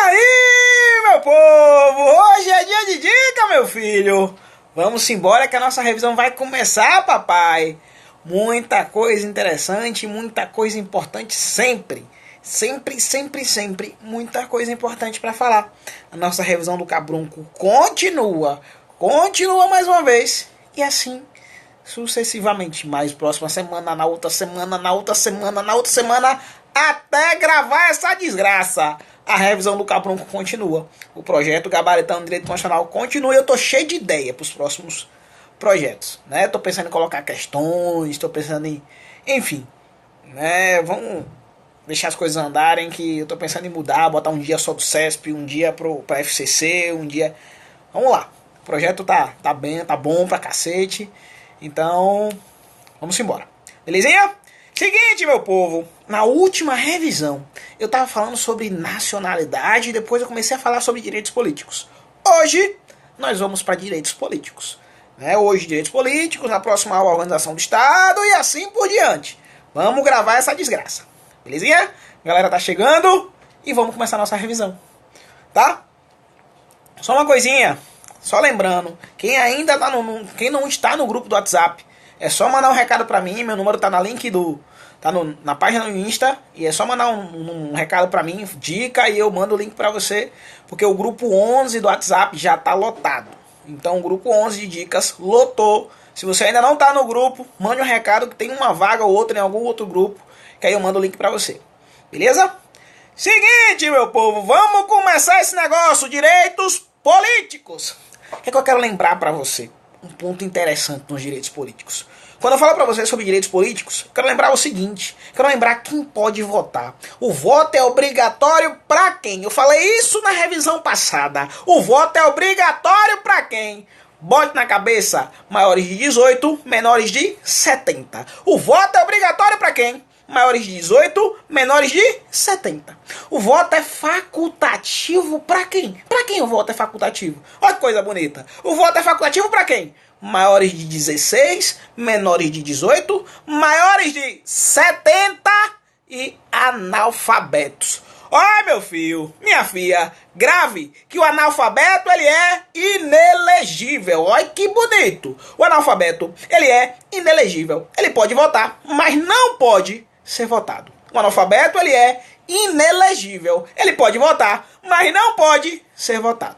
aí, meu povo? Hoje é dia de dica, meu filho. Vamos embora que a nossa revisão vai começar, papai. Muita coisa interessante, muita coisa importante sempre. Sempre, muita coisa importante para falar. A nossa revisão do Cabrunco continua mais uma vez. E assim, sucessivamente. Mais próxima semana, na outra semana, na outra semana, na outra semana, até gravar essa desgraça. A revisão do Cabrunco continua. O projeto Gabaritando Direito Constitucional continua e eu tô cheio de ideia para os próximos projetos, né? Tô pensando em colocar questões, tô pensando em... Enfim, né? Vamos deixar as coisas andarem, que eu tô pensando em mudar, botar um dia só do CESP, um dia pra FCC, um dia... Vamos lá. O projeto tá bem, tá bom pra cacete. Então, vamos embora. Belezinha? Seguinte, meu povo, na última revisão eu tava falando sobre nacionalidade e depois eu comecei a falar sobre direitos políticos. Hoje nós vamos para direitos políticos, né? Hoje direitos políticos, na próxima aula organização do Estado e assim por diante. Vamos gravar essa desgraça. Belezinha? A galera tá chegando e vamos começar a nossa revisão, tá? Só uma coisinha, só lembrando, quem ainda tá quem não está no grupo do WhatsApp, é só mandar um recado pra mim, meu número tá na link na página do Insta, e é só mandar um recado pra mim, dica, e eu mando o link pra você, porque o grupo 11 do WhatsApp já tá lotado. Então o grupo 11 de dicas lotou. Se você ainda não tá no grupo, mande um recado que tem uma vaga ou outra em algum outro grupo, que aí eu mando o link pra você. Beleza? Seguinte, meu povo, vamos começar esse negócio, direitos políticos. O que é que eu quero lembrar pra você? Um ponto interessante nos direitos políticos. Quando eu falo pra você sobre direitos políticos, eu quero lembrar o seguinte, quero lembrar quem pode votar. O voto é obrigatório pra quem? Eu falei isso na revisão passada. O voto é obrigatório pra quem? Bote na cabeça, maiores de 18, menores de 70. O voto é obrigatório pra quem? Maiores de 18, menores de 70. O voto é facultativo para quem? Para quem o voto é facultativo? Olha que coisa bonita. O voto é facultativo para quem? Maiores de 16, menores de 18, maiores de 70 e analfabetos. Olha, meu filho, minha filha, grave que o analfabeto ele é inelegível. Olha que bonito. O analfabeto ele é inelegível. Ele pode votar, mas não pode ser votado. O analfabeto ele é inelegível. Ele pode votar, mas não pode ser votado.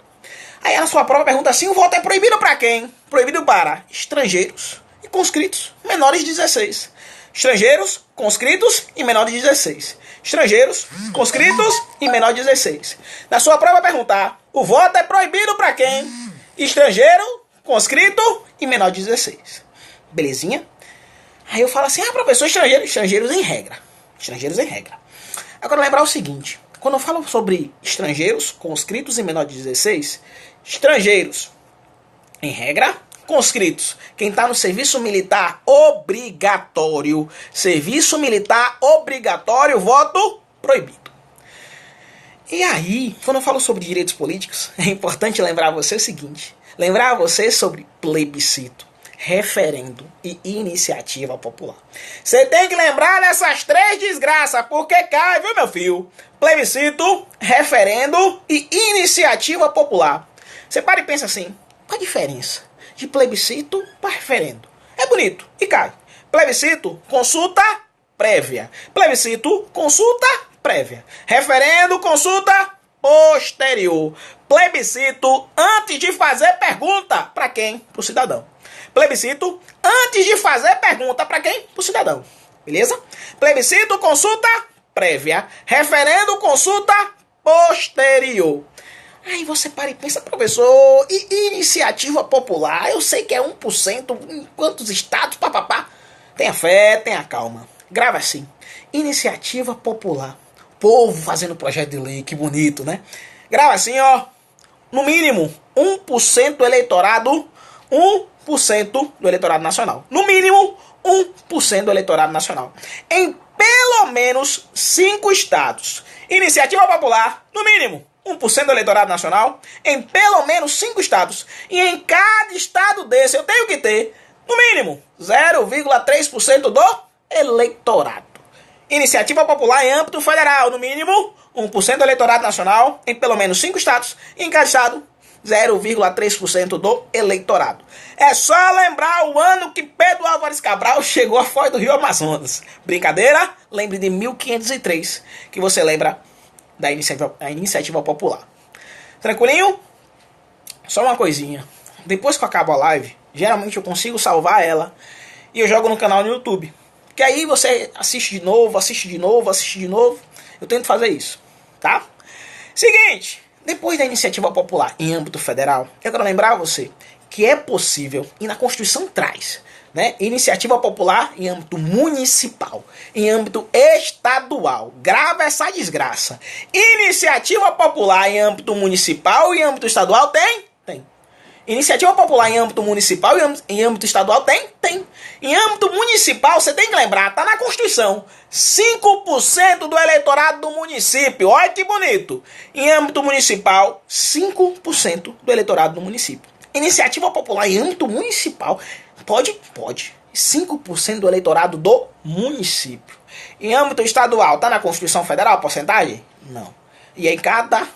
Aí a sua prova pergunta assim: o voto é proibido para quem? Proibido para estrangeiros e conscritos menores de 16. Estrangeiros, conscritos e menores de 16. Estrangeiros, conscritos e menores de 16. Na sua prova perguntar: o voto é proibido para quem? Estrangeiro, conscrito e menor de 16. Belezinha? Aí eu falo assim: professor, estrangeiros em regra. Estrangeiros em regra. Agora lembrar o seguinte: quando eu falo sobre estrangeiros, conscritos e menor de 16, estrangeiros em regra, conscritos, quem está no serviço militar obrigatório. Serviço militar obrigatório, voto proibido. E aí, quando eu falo sobre direitos políticos, é importante lembrar a você o seguinte: lembrar a você sobre plebiscito, referendo e iniciativa popular. Você tem que lembrar dessas três desgraças, porque cai, viu, meu filho? Plebiscito, referendo e iniciativa popular. Você para e pensa assim: qual a diferença de plebiscito para referendo? É bonito e cai. Plebiscito, consulta prévia. Plebiscito, consulta prévia. Referendo, consulta posterior. Plebiscito, antes de fazer pergunta. Para quem? Para o cidadão. Plebiscito, antes de fazer pergunta. Para quem? Para o cidadão. Beleza? Plebiscito, consulta prévia. Referendo, consulta posterior. Aí você para e pensa: professor, e iniciativa popular? Eu sei que é 1% em quantos estados, papapá. Tenha fé, tenha calma. Grava assim: iniciativa popular. Povo fazendo projeto de lei, que bonito, né? Grava assim, ó. No mínimo, 1% eleitorado, 1% do eleitorado nacional. No mínimo, 1% do eleitorado nacional. Em pelo menos 5 estados. Iniciativa popular, no mínimo 1% do eleitorado nacional, em pelo menos 5 estados. E em cada estado desse eu tenho que ter, no mínimo, 0,3% do eleitorado. Iniciativa popular em âmbito federal, no mínimo 1% do eleitorado nacional, em pelo menos 5 estados, e em cada estado 0,3% do eleitorado. É só lembrar o ano que Pedro Álvares Cabral chegou à foz do Rio Amazonas. Brincadeira? Lembre de 1503, que você lembra da iniciativa popular. Tranquilinho? Só uma coisinha. Depois que eu acabo a live, geralmente eu consigo salvar ela e eu jogo no canal no YouTube. Que aí você assiste de novo, assiste de novo, assiste de novo. Eu tento fazer isso, tá? Seguinte, depois da iniciativa popular em âmbito federal, eu quero lembrar a você que é possível, e na Constituição traz, né, iniciativa popular em âmbito municipal, em âmbito estadual. Grava essa desgraça. Iniciativa popular em âmbito municipal e em âmbito estadual tem? Tem. Iniciativa popular em âmbito municipal e em âmbito estadual tem? Tem. Em âmbito municipal, você tem que lembrar, tá na Constituição, 5% do eleitorado do município. Olha que bonito. Em âmbito municipal, 5% do eleitorado do município. Iniciativa popular em âmbito municipal, pode. 5% do eleitorado do município. Em âmbito estadual, tá na Constituição Federal a porcentagem? Não. E aí cada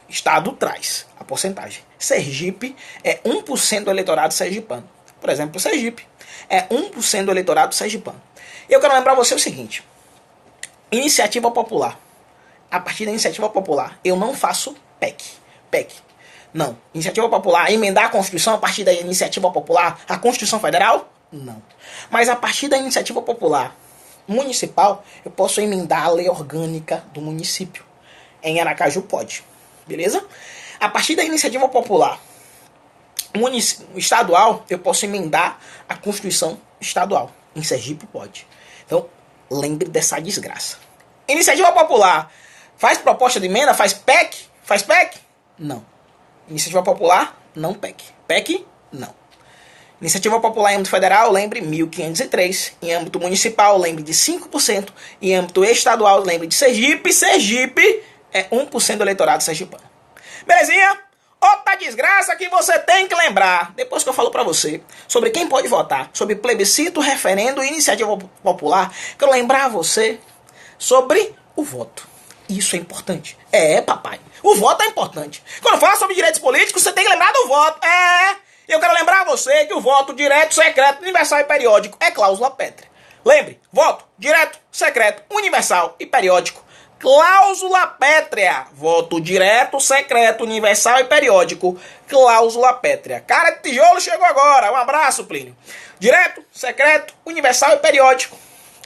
estado traz a porcentagem. Sergipe é 1% do eleitorado sergipano. Por exemplo, Sergipe é 1% do eleitorado sergipano. Eu quero lembrar você o seguinte. Iniciativa popular. A partir da iniciativa popular, eu não faço PEC. Não. Iniciativa popular, emendar a Constituição a partir da iniciativa popular, a Constituição Federal? Não. Mas a partir da iniciativa popular municipal, eu posso emendar a lei orgânica do município. Em Aracaju pode. Beleza? A partir da iniciativa popular estadual, eu posso emendar a Constituição estadual. Em Sergipe pode. Então, lembre dessa desgraça. Iniciativa popular faz proposta de emenda? Faz PEC? Faz PEC? Não. Iniciativa popular, não PEC. PEC, não. Iniciativa popular em âmbito federal, lembre 1503. Em âmbito municipal, lembre de 5%. Em âmbito estadual, lembre de Sergipe. Sergipe é 1% do eleitorado sergipano. Belezinha? Outra desgraça que você tem que lembrar, depois que eu falo pra você, sobre quem pode votar, sobre plebiscito, referendo e iniciativa popular, quero lembrar você sobre o voto. Isso é importante. É, papai. O voto é importante. Quando fala sobre direitos políticos, você tem que lembrar do voto. Eu quero lembrar a você que o voto direto, secreto, universal e periódico é cláusula pétrea. Lembre, voto direto, secreto, universal e periódico. Cláusula pétrea. Voto direto, secreto, universal e periódico. Cláusula pétrea. Cara de tijolo chegou agora. Um abraço, Plínio. Direto, secreto, universal e periódico.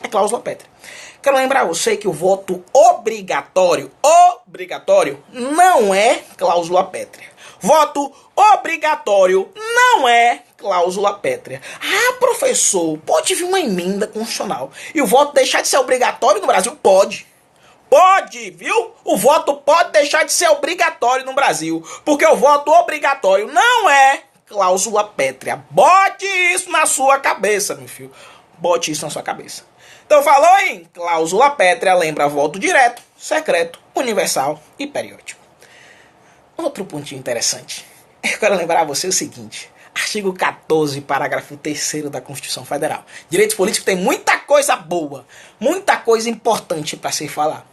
É cláusula pétrea. Quero lembrar você que o voto obrigatório não é cláusula pétrea. Voto obrigatório não é cláusula pétrea. Ah, professor, pode vir uma emenda constitucional e o voto deixar de ser obrigatório no Brasil? Pode. Pode, viu? O voto pode deixar de ser obrigatório no Brasil, porque o voto obrigatório não é cláusula pétrea. Bote isso na sua cabeça, meu filho. Bote isso na sua cabeça. Então, falou em cláusula pétrea, lembra voto direto, secreto, universal e periódico. Outro pontinho interessante. Eu quero lembrar a você o seguinte. Artigo 14, parágrafo 3º da Constituição Federal. Direitos políticos tem muita coisa boa, muita coisa importante para se falar.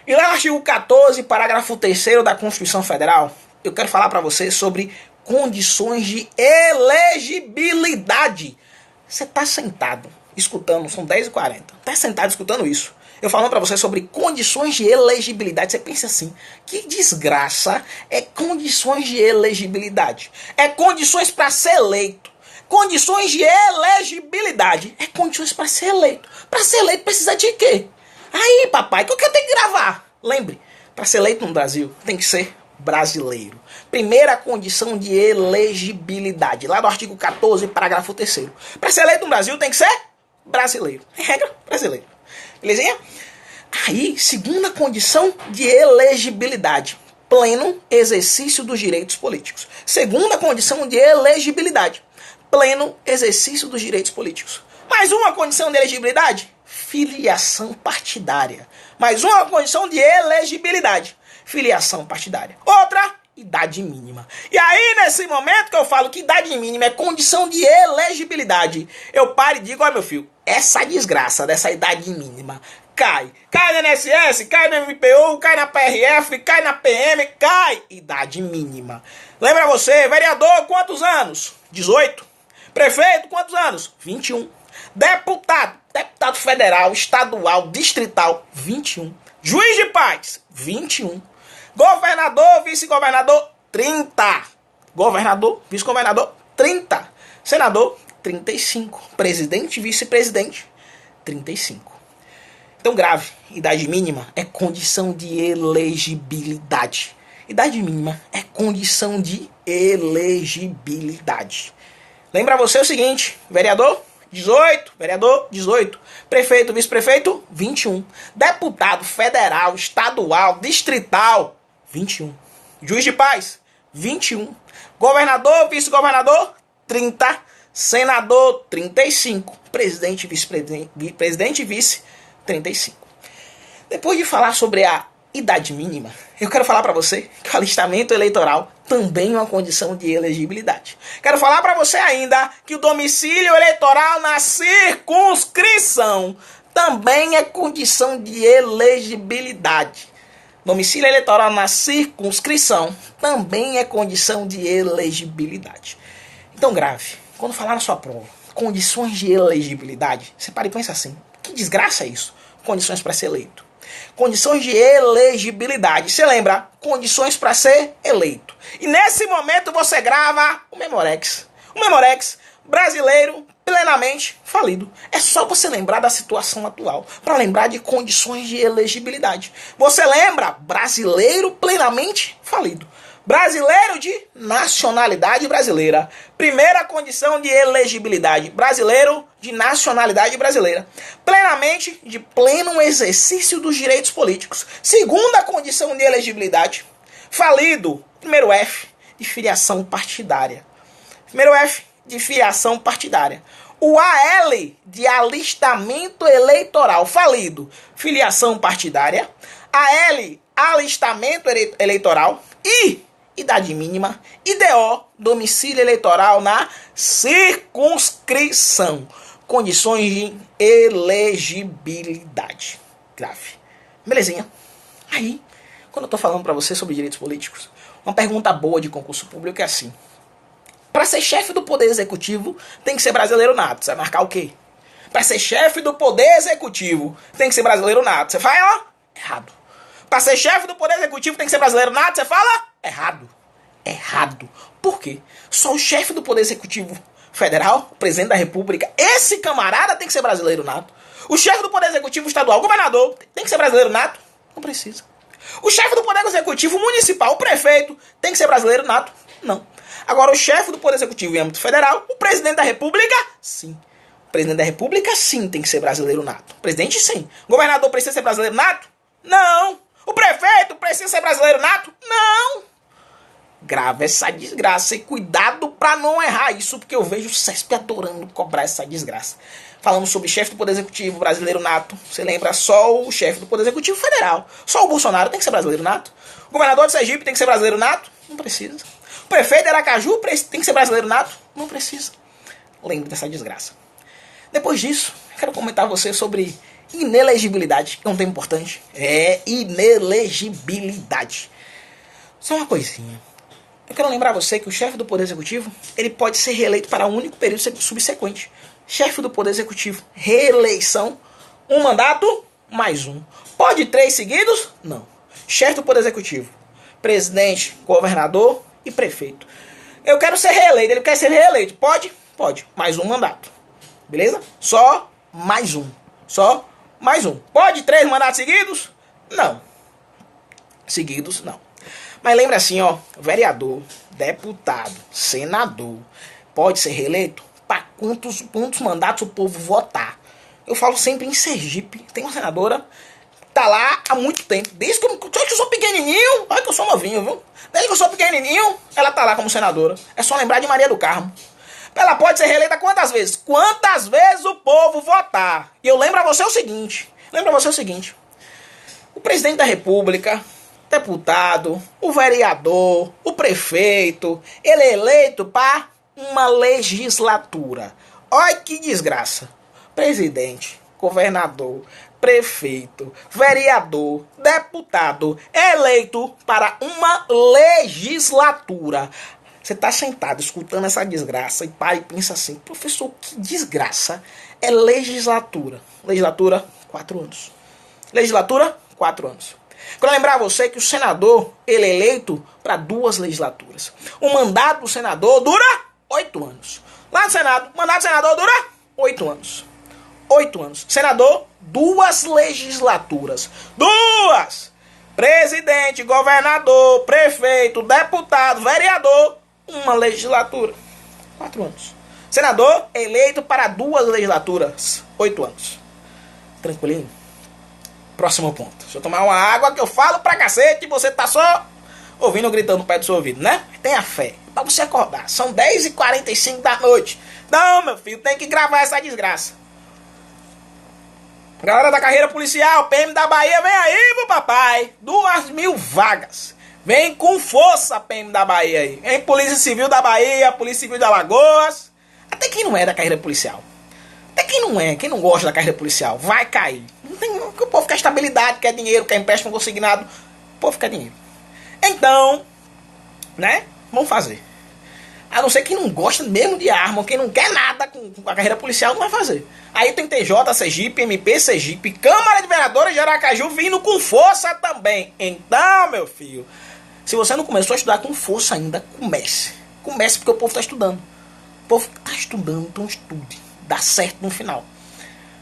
E lá no artigo 14, parágrafo 3º da Constituição Federal, eu quero falar para você sobre condições de elegibilidade. Você está sentado, escutando, são 10h40, está sentado escutando isso. Eu falando para você sobre condições de elegibilidade, você pensa assim, que desgraça é condições de elegibilidade? É condições para ser eleito. Condições de elegibilidade é condições para ser eleito. Para ser eleito precisa de quê? Aí, papai, o que eu tenho que gravar? Lembre, para ser eleito no Brasil tem que ser brasileiro. Primeira condição de elegibilidade, lá do artigo 14, parágrafo 3º. Para ser eleito no Brasil tem que ser brasileiro. É regra, brasileiro. Belezinha? Aí, segunda condição de elegibilidade, pleno exercício dos direitos políticos. Segunda condição de elegibilidade, pleno exercício dos direitos políticos. Mais uma condição de elegibilidade, filiação partidária. Mais uma condição de elegibilidade, filiação partidária. Outra, idade mínima. E aí, nesse momento que eu falo que idade mínima é condição de elegibilidade, eu paro e digo, ó meu filho, essa desgraça dessa idade mínima cai. Cai no INSS, cai no MPU, cai na PRF, cai na PM, cai. Idade mínima. Lembra você, vereador, quantos anos? 18. Prefeito, quantos anos? 21. Deputado federal, estadual, distrital, 21. Juiz de paz, 21. Governador, vice-governador, 30. Governador, vice-governador, 30. Senador, 35. Presidente e vice-presidente, 35. Então, grave, idade mínima é condição de elegibilidade. Idade mínima é condição de elegibilidade. Lembra você o seguinte, vereador, 18, vereador, 18. Prefeito, vice-prefeito, 21. Deputado federal, estadual, distrital, 21. Juiz de paz, 21. Governador, vice-governador, 30. Senador, 35. Presidente e vice, 35. Depois de falar sobre a idade mínima, eu quero falar para você que o alistamento eleitoral também é uma condição de elegibilidade. Quero falar para você ainda que o domicílio eleitoral na circunscrição também é condição de elegibilidade. Domicílio eleitoral na circunscrição também é condição de elegibilidade. Então, grave, quando falar na sua prova, condições de elegibilidade, você para e pensa assim, que desgraça é isso? Condições para ser eleito. Condições de elegibilidade. Você lembra? Condições para ser eleito. E nesse momento você grava o Memorex. O Memorex brasileiro plenamente falido. É só você lembrar da situação atual para lembrar de condições de elegibilidade. Você lembra? Brasileiro plenamente falido. Brasileiro de nacionalidade brasileira. Primeira condição de elegibilidade. Brasileiro de nacionalidade brasileira. Plenamente de pleno exercício dos direitos políticos. Segunda condição de elegibilidade. Falido. Primeiro F, de filiação partidária. Primeiro F, de filiação partidária. O AL, de alistamento eleitoral. Falido. Filiação partidária. AL, alistamento eleitoral. E idade mínima, IDO, domicílio eleitoral na circunscrição. Condições de elegibilidade. Grave. Belezinha? Aí, quando eu tô falando pra você sobre direitos políticos, uma pergunta boa de concurso público é assim. Pra ser chefe do Poder Executivo, tem que ser brasileiro nato. Você vai marcar o quê? Pra ser chefe do Poder Executivo, tem que ser brasileiro nato. Você fala, ó, errado. Pra ser chefe do Poder Executivo tem que ser brasileiro nato, você fala? Errado. Errado. Por quê? Só o chefe do Poder Executivo Federal, o presidente da República, esse camarada tem que ser brasileiro nato. O chefe do Poder Executivo Estadual, o governador, tem que ser brasileiro nato? Não precisa. O chefe do Poder Executivo Municipal, o prefeito, tem que ser brasileiro nato? Não. Agora, o chefe do Poder Executivo em âmbito federal, o presidente da República, sim. O presidente da República, sim, tem que ser brasileiro nato. O presidente, sim. O governador precisa ser brasileiro nato? Não. O prefeito precisa ser brasileiro nato? Não. Grave essa desgraça e cuidado pra não errar isso, porque eu vejo o CESP adorando cobrar essa desgraça. Falando sobre chefe do Poder Executivo brasileiro nato, você lembra só o chefe do Poder Executivo Federal. Só o Bolsonaro tem que ser brasileiro nato. O governador de Sergipe tem que ser brasileiro nato? Não precisa. O prefeito de Aracaju tem que ser brasileiro nato? Não precisa. Lembre dessa desgraça. Depois disso, quero comentar você sobre inelegibilidade, que é um tema importante. É inelegibilidade. Só uma coisinha. Eu quero lembrar você que o chefe do Poder Executivo, ele pode ser reeleito para um único período subsequente. Chefe do Poder Executivo, reeleição, um mandato, mais um. Pode 3 seguidos? Não. Chefe do Poder Executivo, presidente, governador e prefeito. Eu quero ser reeleito, ele quer ser reeleito. Pode? Pode. Mais um mandato. Beleza? Só mais um. Só mais um. Pode 3 mandatos seguidos? Não. Seguidos, não. Mas lembra assim, ó, vereador, deputado, senador, pode ser reeleito para quantos mandatos o povo votar. Eu falo sempre em Sergipe, tem uma senadora que tá lá há muito tempo, desde que eu sou pequenininho, olha que eu sou novinho, viu? Desde que eu sou pequenininho, ela tá lá como senadora. É só lembrar de Maria do Carmo. Ela pode ser reeleita quantas vezes? Quantas vezes o povo votar. E eu lembro a você o seguinte, o presidente da República, deputado, o vereador, o prefeito, ele é eleito para uma legislatura. Olha que desgraça. Presidente, governador, prefeito, vereador, deputado, eleito para uma legislatura. Você está sentado escutando essa desgraça e para e pensa assim, professor, que desgraça é legislatura? Legislatura, 4 anos. Legislatura, 4 anos. Quero lembrar a você que o senador, ele é eleito para 2 legislaturas. O mandato do senador dura 8 anos. Lá no Senado, o mandato do senador dura 8 anos. 8 anos. Senador, 2 legislaturas. 2! Presidente, governador, prefeito, deputado, vereador, 1 legislatura. 4 anos. Senador, eleito para 2 legislaturas. 8 anos. Tranquilinho? Próximo ponto. Deixa eu tomar uma água que eu falo pra cacete e você tá só ouvindo gritando perto do seu ouvido, né? Tenha fé. Pra você acordar. São 10h45 da noite. Não, meu filho, tem que gravar essa desgraça. Galera da carreira policial, PM da Bahia, vem aí, meu papai. 2.000 vagas. Vem com força, PM da Bahia aí. Vem Polícia Civil da Bahia, Polícia Civil de Alagoas. Até quem não é da carreira policial. Até quem não é, quem não gosta da carreira policial, vai cair. Não tem, o povo quer estabilidade, quer dinheiro, quer empréstimo consignado. O povo quer dinheiro. Então, né, vamos fazer. A não ser quem não gosta mesmo de arma, quem não quer nada com a carreira policial, não vai fazer. Aí tem TJ, Sergipe, MP, Sergipe, Câmara de Vereadores de Aracaju vindo com força também. Então, meu filho, se você não começou a estudar com força ainda, comece. Comece porque o povo está estudando. O povo está estudando, então estude. Dá certo no final.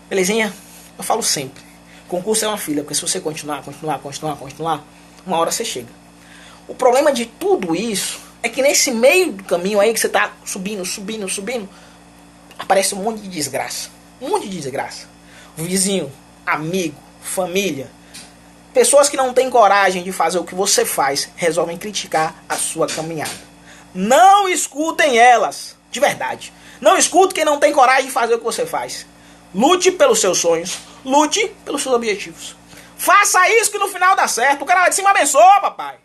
Belezinha? Eu falo sempre. Concurso é uma filha, porque se você continuar, uma hora você chega. O problema de tudo isso é que nesse meio do caminho aí que você tá subindo, aparece um monte de desgraça. Um monte de desgraça. Vizinho, amigo, família. Pessoas que não têm coragem de fazer o que você faz, resolvem criticar a sua caminhada. Não escutem elas, de verdade. Não escute quem não tem coragem de fazer o que você faz. Lute pelos seus sonhos, lute pelos seus objetivos. Faça isso que no final dá certo. O cara lá de cima abençoa, papai.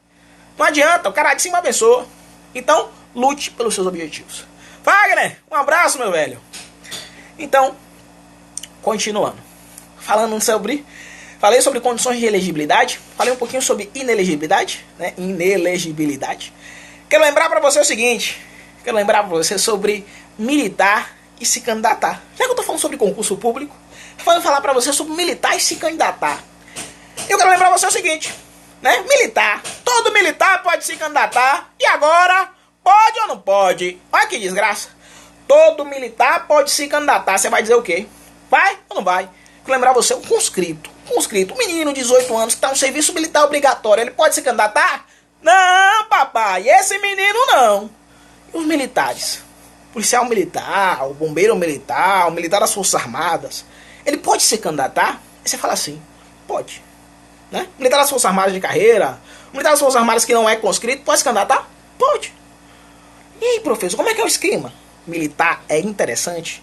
Não adianta, o cara lá de cima abençoa. Então, lute pelos seus objetivos. Wagner, um abraço, meu velho. Então, continuando. Falei sobre condições de elegibilidade. Falei um pouquinho sobre inelegibilidade. Né? Inelegibilidade. Quero lembrar para você o seguinte. Quero lembrar para você sobre militar e se candidatar. Já que eu tô falando sobre concurso público, vou falar para você sobre militar e se candidatar. Eu quero lembrar você o seguinte. Né? Militar. Todo militar pode se candidatar. E agora? Pode ou não pode? Olha que desgraça. Todo militar pode se candidatar. Você vai dizer o quê? Vai ou não vai? Quero lembrar você, um conscrito. Um menino de 18 anos que está no serviço militar obrigatório. Ele pode se candidatar? Não, papai. Esse menino não. E os militares? Policial militar, o bombeiro militar, o militar das Forças Armadas. Ele pode se candidatar? Aí você fala assim, pode. Né? Militar das Forças Armadas de carreira, militar das Forças Armadas que não é conscrito, pode se candidatar? Pode. E aí, professor, como é que é o esquema? Militar é interessante,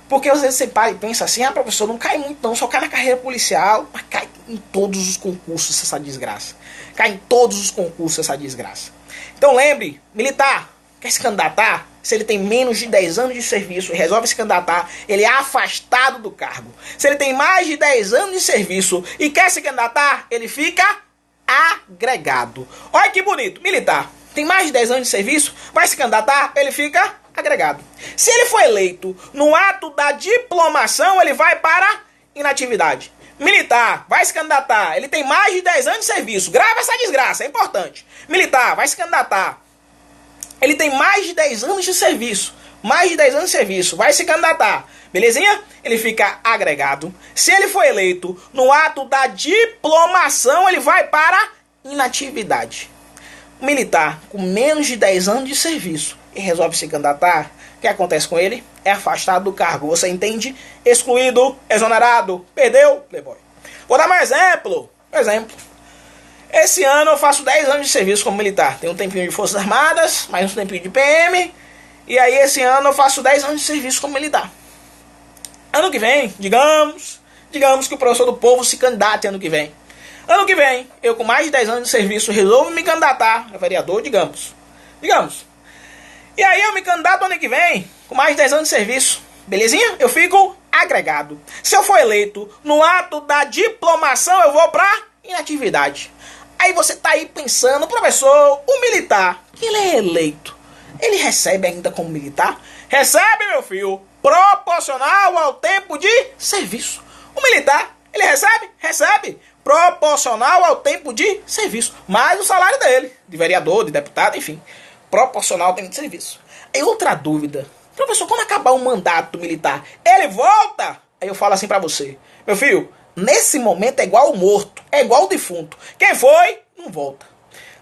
porque às vezes você para e pensa assim, professor, não cai muito não, só cai na carreira policial, mas cai em todos os concursos essa desgraça. Cai em todos os concursos essa desgraça. Então lembre, militar, quer se candidatar? Se ele tem menos de 10 anos de serviço e resolve se candidatar, ele é afastado do cargo. Se ele tem mais de 10 anos de serviço e quer se candidatar, ele fica agregado. Olha que bonito. Militar, tem mais de 10 anos de serviço, vai se candidatar, ele fica agregado. Se ele for eleito no ato da diplomação, ele vai para inatividade. Militar, vai se candidatar, ele tem mais de 10 anos de serviço. Grava essa desgraça, é importante. Militar, vai se candidatar. Ele tem mais de 10 anos de serviço. Mais de 10 anos de serviço. Vai se candidatar. Belezinha? Ele fica agregado. Se ele for eleito no ato da diplomação, ele vai para inatividade. O militar com menos de 10 anos de serviço e resolve se candidatar, o que acontece com ele? É afastado do cargo. Você entende? Excluído, exonerado, perdeu, playboy. Vou dar mais exemplo. Esse ano eu faço 10 anos de serviço como militar. Tenho um tempinho de Forças Armadas, mais um tempinho de PM. E aí esse ano eu faço 10 anos de serviço como militar. Ano que vem, digamos que o professor do povo se candidate ano que vem. Ano que vem, eu com mais de 10 anos de serviço resolvo me candidatar a vereador, digamos. E aí eu me candidato ano que vem, com mais de 10 anos de serviço. Belezinha? Eu fico agregado. Se eu for eleito no ato da diplomação, eu vou para inatividade. Aí você tá aí pensando, professor, o militar, que ele é eleito, ele recebe ainda como militar? Recebe, meu filho, proporcional ao tempo de serviço. O militar, ele recebe? Recebe. Proporcional ao tempo de serviço. Mais o salário dele, de vereador, de deputado, enfim. Proporcional ao tempo de serviço. Aí outra dúvida. Professor, como acabar um mandato militar? Ele volta? Aí eu falo assim pra você. Meu filho, nesse momento é igual o morto, é igual o defunto. Quem foi, não volta.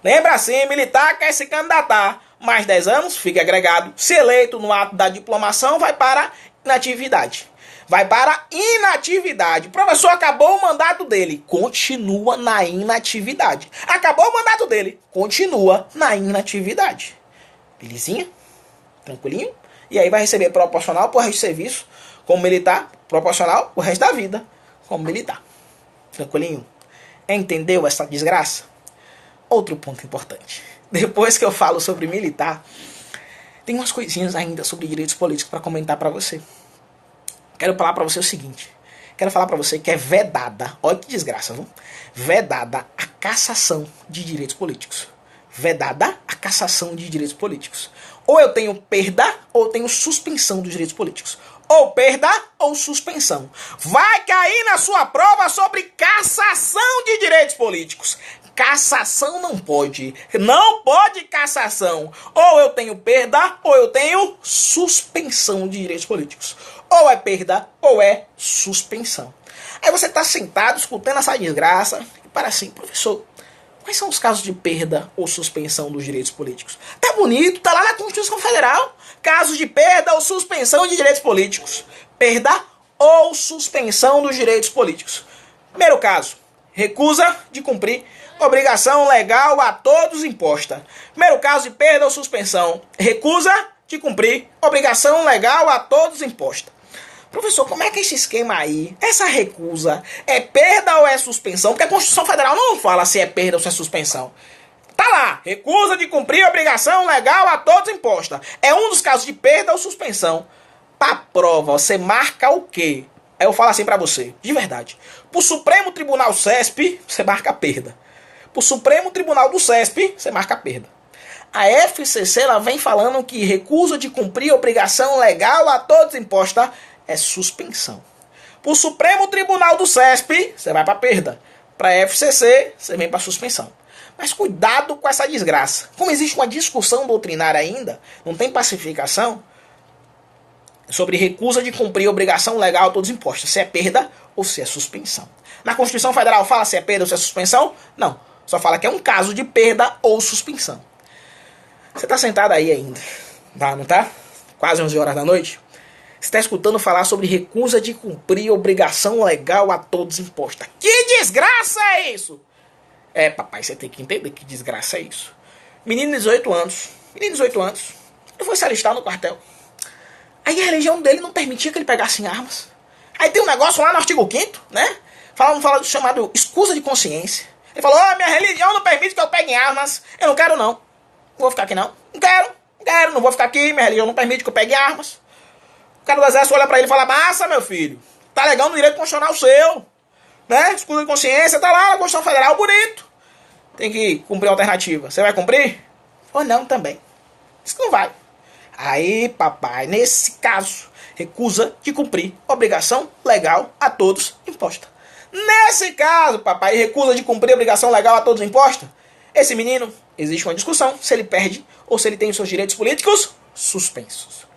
Lembra assim, militar quer se candidatar. Mais 10 anos, fica agregado. Se eleito no ato da diplomação, vai para inatividade. Vai para inatividade. O professor acabou o mandato dele, continua na inatividade. Acabou o mandato dele, continua na inatividade. Belezinha? Tranquilinho? E aí vai receber proporcional por resto de serviço, como militar, proporcional o resto da vida, como militar. Tranquilinho? Entendeu essa desgraça? Outro ponto importante. Depois que eu falo sobre militar, tem umas coisinhas ainda sobre direitos políticos para comentar para você. Quero falar para você o seguinte. Quero falar para você que é vedada, olha que desgraça, viu? Vedada a cassação de direitos políticos. Vedada a cassação de direitos políticos. Ou eu tenho perda, ou eu tenho suspensão dos direitos políticos. Ou perda, ou suspensão. Vai cair na sua prova sobre cassação de direitos políticos. Cassação não pode. Não pode cassação. Ou eu tenho perda, ou eu tenho suspensão de direitos políticos. Ou é perda, ou é suspensão. Aí você está sentado, escutando essa desgraça, e para assim, professor, quais são os casos de perda ou suspensão dos direitos políticos? Tá bonito, tá lá na Constituição Federal. Casos de perda ou suspensão de direitos políticos. Perda ou suspensão dos direitos políticos. Primeiro caso, recusa de cumprir obrigação legal a todos imposta. Primeiro caso de perda ou suspensão, recusa de cumprir obrigação legal a todos imposta. Professor, como é que é esse esquema aí? Essa recusa é perda ou é suspensão? Porque a Constituição Federal não fala se é perda ou se é suspensão. Tá lá, recusa de cumprir obrigação legal a todos imposta. É um dos casos de perda ou suspensão. Pra prova, você marca o quê? Aí eu falo assim pra você, de verdade. Pro Supremo Tribunal CESP, você marca perda. Pro Supremo Tribunal do CESP, você marca perda. A FCC, ela vem falando que recusa de cumprir obrigação legal a todos imposta é suspensão. Pro Supremo Tribunal do CESP, você vai pra perda. Pra FCC, você vem pra suspensão. Mas cuidado com essa desgraça. Como existe uma discussão doutrinária ainda, não tem pacificação, sobre recusa de cumprir obrigação legal a todos impostos. Se é perda ou se é suspensão. Na Constituição Federal fala se é perda ou se é suspensão? Não. Só fala que é um caso de perda ou suspensão. Você tá sentado aí ainda, tá, não tá? Quase 11 horas da noite. Você está escutando falar sobre recusa de cumprir obrigação legal a todos imposta. Que desgraça é isso? É, papai, você tem que entender que desgraça é isso. Menino de 18 anos. Menino de 18 anos. Ele foi se alistar no quartel. Aí a religião dele não permitia que ele pegasse armas. Aí tem um negócio lá no artigo 5º, né? Fala do chamado escusa de consciência. Ele falou, minha religião não permite que eu pegue armas. Eu não quero não. Não vou ficar aqui não. Não quero, não vou ficar aqui. Minha religião não permite que eu pegue armas. O cara do exército olha pra ele e fala, massa, meu filho, tá legal no direito constitucional seu, né? Escusa de consciência, tá lá na Constituição Federal, bonito. Tem que cumprir a alternativa. Você vai cumprir? Ou não também. Diz que não vai. Aí, papai, nesse caso, recusa de cumprir obrigação legal a todos imposta. Nesse caso, papai, recusa de cumprir obrigação legal a todos imposta. Esse menino, existe uma discussão se ele perde ou se ele tem os seus direitos políticos suspensos.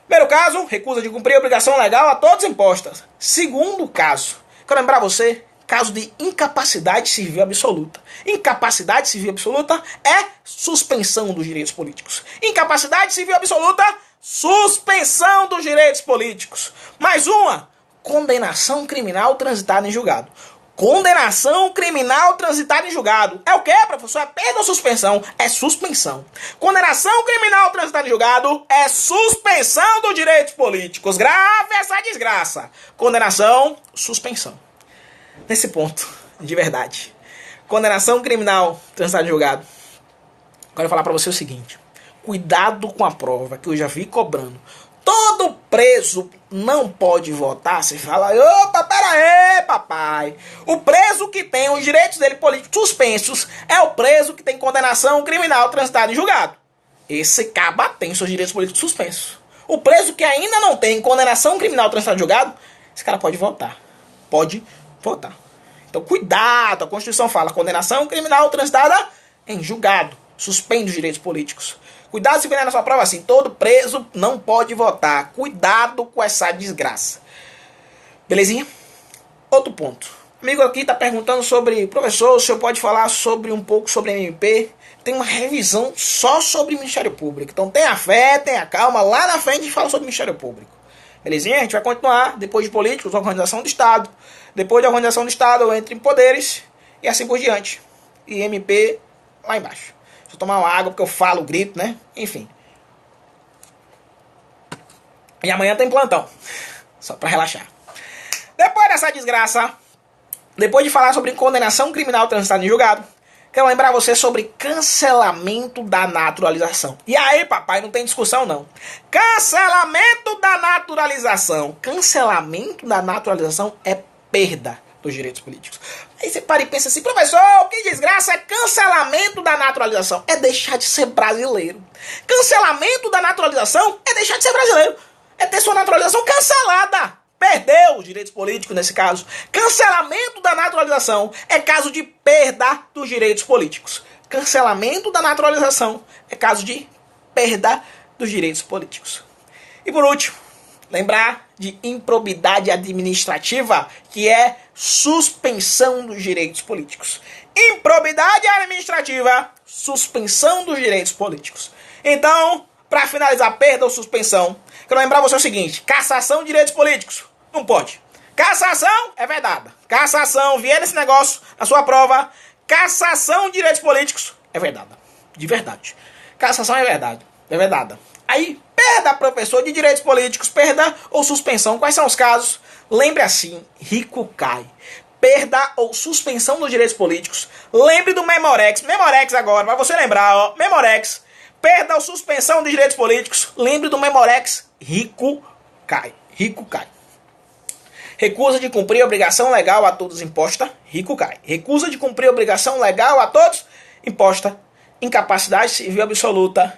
Primeiro caso, recusa de cumprir obrigação legal a todos impostas. Segundo caso, quero lembrar você, caso de incapacidade civil absoluta. Incapacidade civil absoluta é suspensão dos direitos políticos. Incapacidade civil absoluta, suspensão dos direitos políticos. Mais uma, condenação criminal transitada em julgado. Condenação criminal transitada em julgado. É o quê, professor? É perda ou suspensão? É suspensão. Condenação criminal transitada em julgado é suspensão dos direitos políticos. Grave essa desgraça. Condenação, suspensão. Nesse ponto, de verdade. Condenação criminal transitada em julgado. Quero falar pra você o seguinte. Cuidado com a prova que eu já vi cobrando. todo preso não pode votar, você fala, opa, pera aí, papai. O preso que tem os direitos dele políticos suspensos é o preso que tem condenação criminal transitada em julgado. Esse caba tem seus direitos políticos suspensos. O preso que ainda não tem condenação criminal transitada em julgado, esse cara pode votar. Pode votar. Então cuidado, a Constituição fala condenação criminal transitada em julgado. Suspende os direitos políticos. Cuidado se vier na sua prova assim, todo preso não pode votar. Cuidado com essa desgraça. Belezinha? Outro ponto. O amigo aqui está perguntando sobre, professor, o senhor pode falar sobre um pouco sobre a MP? Tem uma revisão só sobre o Ministério Público. Então tenha fé, tenha calma. Lá na frente a gente fala sobre o Ministério Público. Belezinha? A gente vai continuar. Depois de políticos, organização do Estado. Depois de organização do Estado, entre poderes. E assim por diante. E MP lá embaixo. Deixa eu tomar uma água porque eu falo, grito, né? Enfim. E amanhã tem plantão. Só pra relaxar. Depois dessa desgraça, depois de falar sobre condenação criminal transitada em julgado, quero lembrar você sobre cancelamento da naturalização. E aí, papai, não tem discussão não. Cancelamento da naturalização. Cancelamento da naturalização é perda dos direitos políticos. Aí você para e pensa assim, professor, que desgraça é cancelamento da naturalização? É deixar de ser brasileiro. Cancelamento da naturalização é deixar de ser brasileiro. É ter sua naturalização cancelada. Perdeu os direitos políticos nesse caso. Cancelamento da naturalização é caso de perda dos direitos políticos. Cancelamento da naturalização é caso de perda dos direitos políticos. E por último, lembrar de improbidade administrativa, que é suspensão dos direitos políticos. Improbidade administrativa, suspensão dos direitos políticos. Então, para finalizar, perda ou suspensão, quero lembrar você o seguinte: cassação de direitos políticos, não pode. Cassação é vedada. Cassação, vier esse negócio, a sua prova, cassação de direitos políticos é vedada. De verdade. Cassação é verdade. É vedada. Aí, perda, professor, de direitos políticos, perda ou suspensão. Quais são os casos? Lembre assim, rico cai. Perda ou suspensão dos direitos políticos. Lembre do Memorex. Memorex agora, para você lembrar, ó. Memorex. Perda ou suspensão dos direitos políticos. Lembre do Memorex. Rico cai. Rico cai. Recusa de cumprir obrigação legal a todos imposta. Rico cai. Recusa de cumprir obrigação legal a todos imposta. Incapacidade civil absoluta.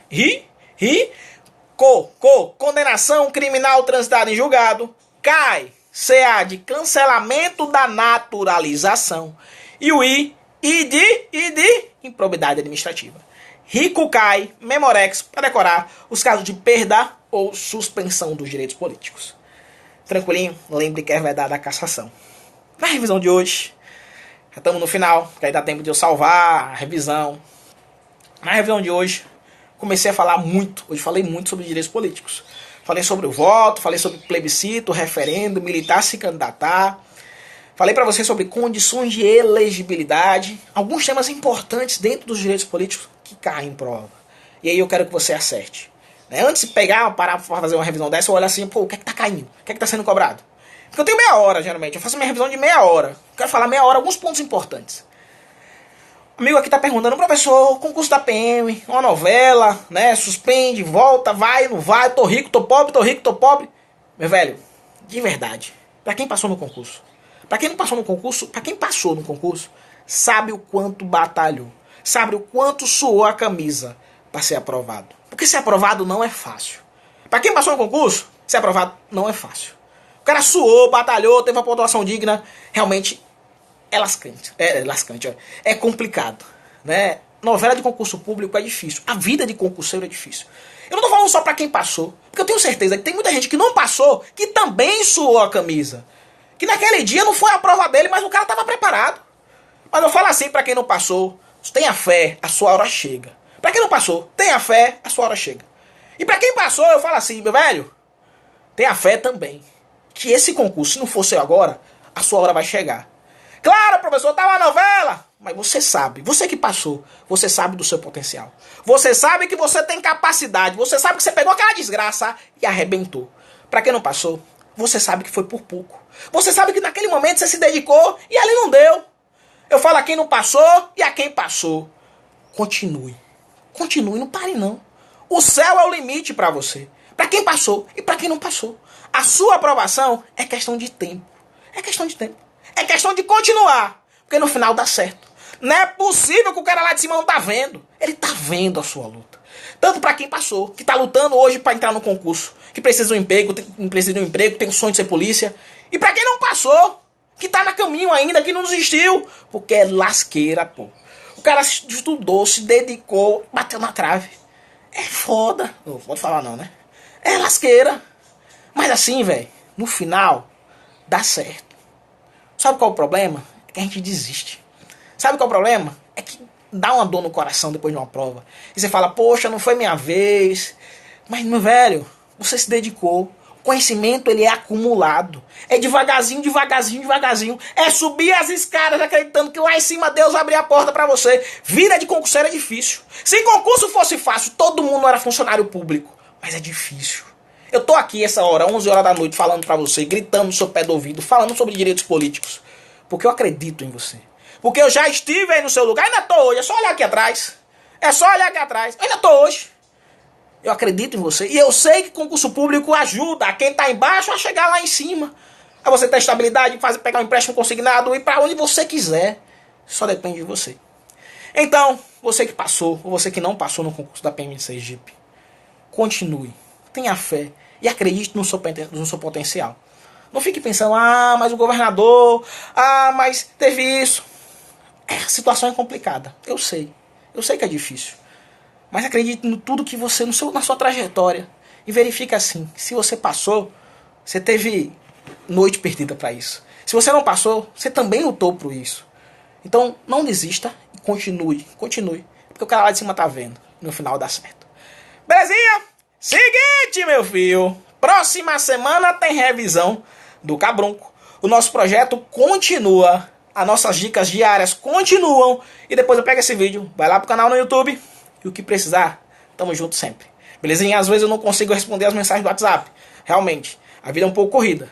Condenação criminal transitada em julgado. Cai. CA de cancelamento da naturalização. E o I de improbidade administrativa. Rico cai, Memorex, para decorar os casos de perda ou suspensão dos direitos políticos. Tranquilinho? Lembre que é vedada a cassação. Na revisão de hoje, já estamos no final, que aí dá tempo de eu salvar a revisão. Na revisão de hoje, comecei a falar muito, hoje falei muito sobre direitos políticos. Falei sobre o voto, falei sobre plebiscito, referendo, militar se candidatar. Falei para você sobre condições de elegibilidade, alguns temas importantes dentro dos direitos políticos que caem em prova. E aí eu quero que você acerte. Antes de parar para fazer uma revisão dessa, eu olho assim, pô, o que é que tá caindo? O que é que tá sendo cobrado? Porque eu tenho meia hora, geralmente. Eu faço minha revisão de meia hora. Eu quero falar meia hora alguns pontos importantes. O amigo aqui tá perguntando, professor, concurso da PM, uma novela, né? Suspende, volta, vai, não vai, tô rico, tô pobre, tô rico, tô pobre. Meu velho, de verdade, pra quem passou no concurso, pra quem não passou no concurso, pra quem passou no concurso, sabe o quanto batalhou, sabe o quanto suou a camisa pra ser aprovado. Porque ser aprovado não é fácil. Pra quem passou no concurso, ser aprovado não é fácil. O cara suou, batalhou, teve uma pontuação digna, realmente é lascante. É complicado, né? Novela de concurso público é difícil. A vida de concurseiro é difícil. Eu não tô falando só pra quem passou, porque eu tenho certeza que tem muita gente que não passou, que também suou a camisa. Que naquele dia não foi a prova dele, mas o cara tava preparado. Mas eu falo assim pra quem não passou, tenha fé, a sua hora chega. Pra quem não passou, tenha fé, a sua hora chega. E pra quem passou, eu falo assim, meu velho, tenha fé também. Que esse concurso, se não fosse agora, a sua hora vai chegar. Claro, professor, tá uma novela. Mas você sabe, você que passou, você sabe do seu potencial. Você sabe que você tem capacidade. Você sabe que você pegou aquela desgraça e arrebentou. Pra quem não passou, você sabe que foi por pouco. Você sabe que naquele momento você se dedicou e ali não deu. Eu falo a quem não passou e a quem passou. Continue. Continue, não pare não. O céu é o limite pra você. Para quem passou e para quem não passou. A sua aprovação é questão de tempo. É questão de tempo. É questão de continuar. Porque no final dá certo. Não é possível que o cara lá de cima não tá vendo. Ele tá vendo a sua luta. Tanto para quem passou, que tá lutando hoje para entrar no concurso, que precisa de um emprego, tem o sonho de ser polícia. E para quem não passou, que tá no caminho ainda, que não desistiu. Porque é lasqueira, pô. O cara estudou, se dedicou, bateu na trave. É foda. Não pode falar não, né? É lasqueira. Mas assim, velho, no final, dá certo. Sabe qual é o problema? É que a gente desiste. Sabe qual é o problema? É que dá uma dor no coração depois de uma prova. E você fala, poxa, não foi minha vez. Mas, meu velho, você se dedicou. O conhecimento, ele é acumulado. É devagarzinho, devagarzinho, devagarzinho. É subir as escadas acreditando que lá em cima Deus abre a porta pra você. Vida de concurseiro é difícil. Se concurso fosse fácil, todo mundo era funcionário público. Mas é difícil. Eu tô aqui essa hora, 11 horas da noite, falando pra você, gritando no seu pé do ouvido, falando sobre direitos políticos. Porque eu acredito em você. Porque eu já estive aí no seu lugar, ainda tô hoje, é só olhar aqui atrás. É só olhar aqui atrás, ainda tô hoje. Eu acredito em você. E eu sei que concurso público ajuda a quem tá embaixo a chegar lá em cima. A você ter estabilidade, pegar um empréstimo consignado e ir pra onde você quiser. Só depende de você. Então, você que passou, ou você que não passou no concurso da PM de Sergipe, continue. Tenha fé e acredite no seu potencial. Não fique pensando, mas o governador, mas teve isso. A situação é complicada, eu sei que é difícil. Mas acredite em tudo que você, na sua trajetória. E verifique assim, se você passou, você teve noite perdida para isso. Se você não passou, você também lutou por isso. Então, não desista e continue. Porque o cara lá de cima tá vendo. No final dá certo. Belezinha? Seguinte, meu filho. Próxima semana tem revisão do Cabrunco. O nosso projeto continua. As nossas dicas diárias continuam. E depois eu pego esse vídeo, vai lá pro canal no YouTube. E o que precisar, tamo junto sempre. Belezinha? Às vezes eu não consigo responder as mensagens do WhatsApp. Realmente, a vida é um pouco corrida.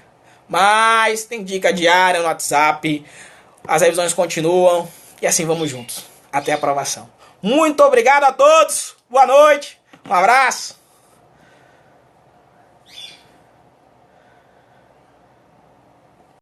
Mas tem dica diária no WhatsApp. As revisões continuam. E assim vamos juntos. Até a aprovação. Muito obrigado a todos. Boa noite. Um abraço.